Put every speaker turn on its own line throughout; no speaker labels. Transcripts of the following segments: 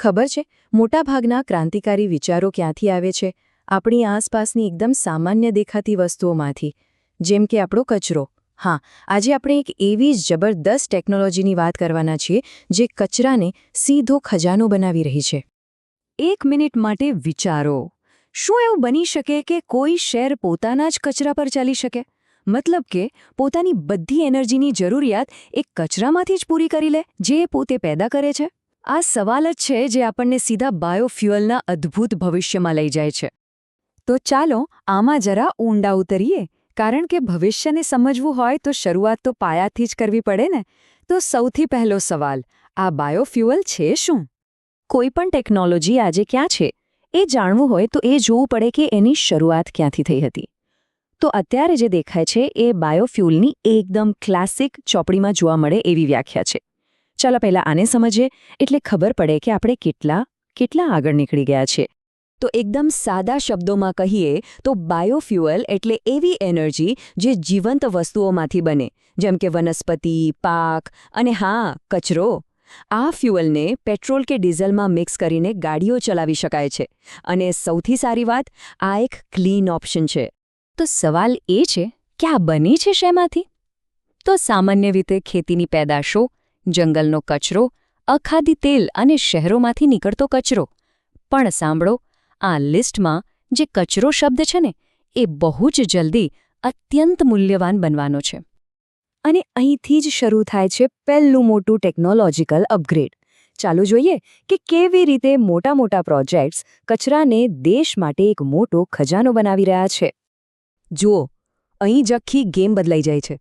ખબર છે, મોટાભાગના ક્રાંતિકારી વિચારો ક્યાંથી આવે છે? આપણી આસપાસની એકદમ સામાન્ય દેખાતી વસ્તુઓમાંથી, જેમ કે આપણો કચરો. હા, આજે આપણે એક એવી જ જબરદસ્ત ટેકનોલોજીની વાત કરવાના છીએ જે કચરાને સીધો ખજાનો બનાવી રહી છે.
એક મિનિટ માટે વિચારો, શું એવું બની શકે કે કોઈ શહેર પોતાના જ કચરા પર ચાલી શકે? મતલબ કે પોતાની બધી એનર્જીની જરૂરિયાત એક કચરામાંથી જ પૂરી કરી લે, જે એ પોતે પેદા કરે છે? આ સવાલ જ છે જે આપણને સીધા બાયોફ્યુઅલના અદ્ભુત ભવિષ્યમાં લઈ જાય છે. તો ચાલો આમાં જરા ઊંડા ઉતરીએ, કારણ કે ભવિષ્યને સમજવું હોય તો શરૂઆત તો પાયાથી જ કરવી પડે ને. તો સૌથી પહેલો સવાલ, આ બાયોફ્યુઅલ છે શું? કોઈપણ ટેકનોલોજી આજે ક્યાં છે એ જાણવું હોય તો એ જોવું પડે કે એની શરૂઆત ક્યાંથી થઈ હતી. તો અત્યારે જે દેખાય છે એ બાયોફ્યુઅલની એકદમ ક્લાસિક ચોપડીમાં જોવા મળે એવી વ્યાખ્યા છે. ચાલો પહેલાં આને સમજીએ એટલે ખબર પડે કે આપણે કેટલા આગળ નીકળી ગયા છે. તો એકદમ સાદા શબ્દોમાં કહીએ તો બાયોફ્યુઅલ એટલે એવી એનર્જી જે જીવંત વસ્તુઓમાંથી બને, જેમ કે વનસ્પતિ, પાક અને હા, કચરો. આ ફ્યુઅલને પેટ્રોલ કે ડીઝલમાં મિક્સ કરીને ગાડીઓ ચલાવી શકાય છે. અને સૌથી સારી વાત, આ એક ક્લીન ઓપ્શન છે. તો સવાલ એ છે કે આ બની છે શેમાંથી? તો સામાન્ય રીતે ખેતીની પેદાશો, જંગલનો કચરો, અખાદ્ય તેલ અને શહેરોમાંથી નીકળતો કચરો. પણ સાંભળો, આ લિસ્ટમાં જે કચરો શબ્દ છે ને એ બહુ જ જલ્દી અત્યંત મૂલ્યવાન બનવાનો છે. અને અહીંથી જ શરૂ થાય છે પહેલું મોટું ટેકનોલોજીકલ અપગ્રેડ. ચાલો જોઈએ કે કેવી રીતે મોટા પ્રોજેક્ટ્સ કચરાને દેશ માટે એક મોટો ખજાનો બનાવી રહ્યા છે. જુઓ, અહીં જ આખી ગેમ બદલાઈ જાય છે.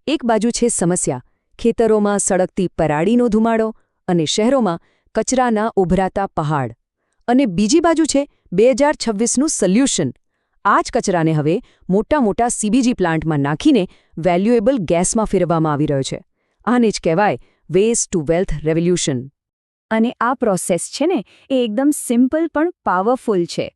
એક બાજુ છે સમસ્યા, ખેતરોમાં સળગતી પરાળીનો ધુમાડો અને શહેરોમાં કચરાના ઉભરાતા પહાડ. અને બીજી બાજુ છે 2026નું સોલ્યુશન. આ જ કચરાને હવે મોટા સીબીજી પ્લાન્ટમાં નાખીને વેલ્યુએબલ ગેસમાં ફેરવવામાં આવી રહ્યો છે. આને જ કહેવાય વેસ્ટ ટુ વેલ્થ રેવોલ્યુશન. અને આ પ્રોસેસ છે ને એ એકદમ સિમ્પલ પણ પાવરફુલ છે.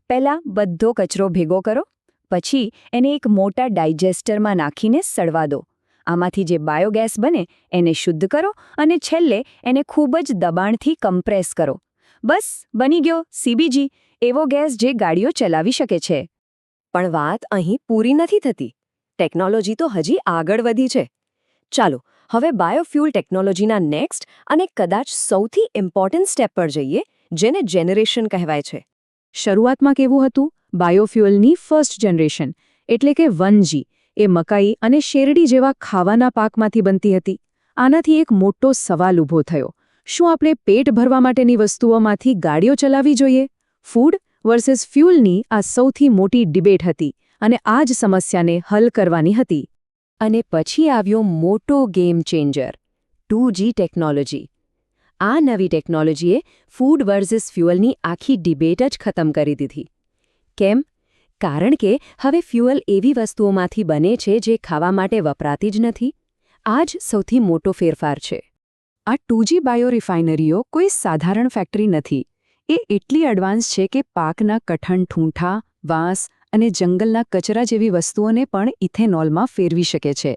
પહેલાં બધો કચરો ભેગો કરો, પછી એને એક મોટા ડાયજેસ્ટરમાં નાખીને સડવા દો. આમાંથી જે બાયોગેસ બને એને શુદ્ધ કરો અને છેલ્લે એને ખૂબ જ દબાણથી કમ્પ્રેસ કરો. બસ બની ગયો સીબીજી, એવો ગેસ જે ગાડીઓ ચલાવી શકે છે. પણ વાત અહીં પૂરી નથી થતી. ટેકનોલોજી તો હજી આગળ વધી છે. ચાલો હવે બાયોફ્યુઅલ ટેકનોલોજીના નેક્સ્ટ અને કદાચ સૌથી ઇમ્પોર્ટન્ટ સ્ટેપ પર જઈએ, જેને જેનરેશન કહેવાય છે. શરૂઆતમાં કેવું હતું? બાયોફ્યુઅલની ફર્સ્ટ જનરેશન એટલે કે 1G એ મકાઈ અને શેરડી જેવા ખાવાના પાકમાંથી બનતી હતી. આનાથી એક મોટો સવાલ ઊભો થયો. શું આપણે પેટ ભરવા માટેની વસ્તુઓમાંથી ગાડીઓ ચલાવવી જોઈએ? ફૂડ વર્સિસ ફ્યુઅલની આ સૌથી મોટી ડિબેટ હતી અને આ જ સમસ્યાને હલ કરવાની હતી. અને પછી આવ્યો મોટો ગેમ ચેન્જર, 2G ટેકનોલોજી. આ નવી ટેકનોલોજીએ ફૂડ વર્સિસ ફ્યુઅલની આખી ડિબેટ જ ખતમ કરી દીધી. કેમ? કારણ કે હવે ફ્યુઅલ એવી વસ્તુઓમાંથી બને છે જે ખાવા માટે વપરાતી જ નથી. આ જ સૌથી મોટો ફેરફાર છે. આ 2G બાયોરિફાઇનરીઓ કોઈ સાધારણ ફેક્ટરી નથી. એ એટલી એડવાન્સ છે કે પાકના કઠણ ઠૂંઠા, વાંસ અને જંગલના કચરા જેવી વસ્તુઓને પણ ઇથેનોલમાં ફેરવી શકે છે.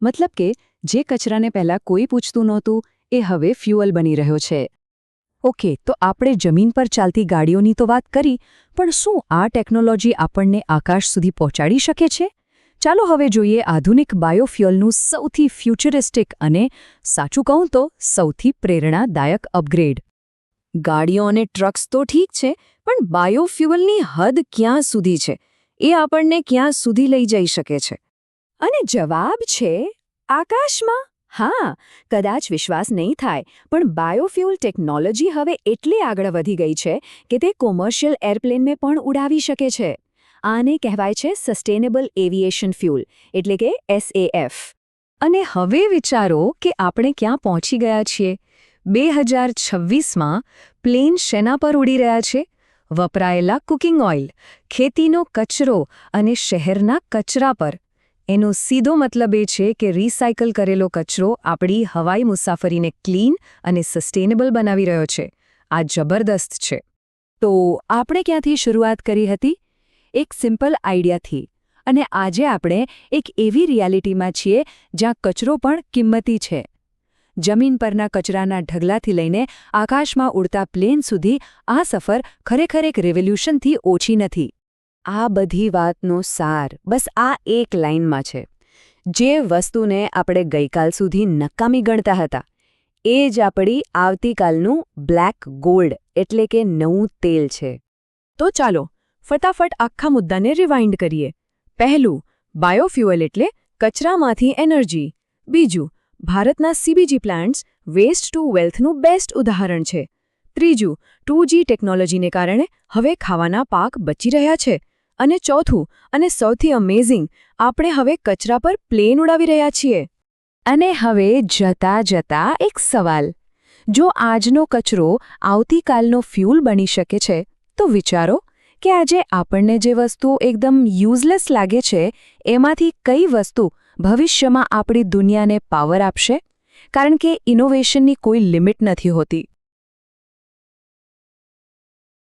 મતલબ કે જે કચરાને પહેલાં કોઈ પૂછતું નહોતું એ હવે ફ્યુઅલ બની રહ્યો છે. ઓકે, તો આપણે જમીન પર ચાલતી ગાડીઓની તો વાત કરી, પણ શું આ ટેકનોલોજી આપણને આકાશ સુધી પહોંચાડી શકે છે? ચાલો હવે જોઈએ આધુનિક બાયોફ્યુઅલનું સૌથી ફ્યુચરિસ્ટિક અને સાચું કહું તો સૌથી પ્રેરણાદાયક અપગ્રેડ. ગાડીઓ અને ટ્રક્સ તો ઠીક છે, પણ બાયોફ્યુઅલની હદ ક્યાં સુધી છે? એ આપણને ક્યાં સુધી લઈ જઈ શકે છે? અને જવાબ છે આકાશમાં. હા, કદાચ વિશ્વાસ નહીં થાય, પણ બાયોફ્યુઅલ ટેકનોલોજી હવે એટલી આગળ વધી ગઈ છે કે તે કોમર્શિયલ એરપ્લેનને પણ ઉડાવી શકે છે. આને કહેવાય છે સસ્ટેનેબલ એવિએશન ફ્યુઅલ, એટલે કે SAF. અને હવે વિચારો કે આપણે ક્યાં પહોંચી ગયા છીએ. 2026માં પ્લેન શેના પર ઉડી રહ્યા છે? વપરાયેલા કુકિંગ ઓઇલ, ખેતીનો કચરો અને શહેરના કચરા પર. એનો સીધો મતલબ એ છે કે રિસાયકલ કરેલો કચરો આપણી હવાઈ મુસાફરીને ક્લીન અને સસ્ટેનેબલ બનાવી રહ્યો છે. આ જબરદસ્ત છે. તો આપણે ક્યાંથી શરૂઆત કરી હતી? એક સિમ્પલ આઈડિયાથી. અને આજે આપણે એક એવી રિયાલિટીમાં છીએ જ્યાં કચરો પણ કિંમતી છે. જમીન પરના કચરાના ઢગલાથી લઈને આકાશમાં ઉડતા પ્લેન સુધી આ સફર ખરેખર એક રેવોલ્યુશનથી ઓછી નથી.
આ બધી વાતનો સાર બસ આ એક લાઇનમાં છે. જે વસ્તુને આપણે ગઈકાલ સુધી નકામી ગણતા હતા એ જ આપણી આવતીકાલનું બ્લેક ગોલ્ડ એટલે કે નવું તેલ છે.
તો ચાલો ફટાફટ આખા મુદ્દાને રિવાઇન્ડ કરીએ. પહેલું, બાયોફ્યુઅલ એટલે કચરામાંથી એનર્જી. બીજું, ભારતના સીબીજી પ્લાન્ટ્સ વેસ્ટ ટુ વેલ્થનું બેસ્ટ ઉદાહરણ છે. ત્રીજું, 2G ટેકનોલોજીને કારણે હવે ખાવાના પાક બચી રહ્યા છે. અને ચોથું અને સૌથી અમેઝિંગ, આપણે હવે કચરા પર પ્લેન ઉડાવી રહ્યા છીએ.
અને હવે જતા જતા એક સવાલ. જો આજનો કચરો આવતીકાલનો ફ્યુલ બની શકે છે તો વિચારો કે આજે આપણને જે વસ્તુ એકદમ યુઝલેસ લાગે છે એમાંથી કઈ વસ્તુ ભવિષ્યમાં આપણી દુનિયાને પાવર આપશે? કારણ કે ઇનોવેશનની કોઈ લિમિટ નથી હોતી.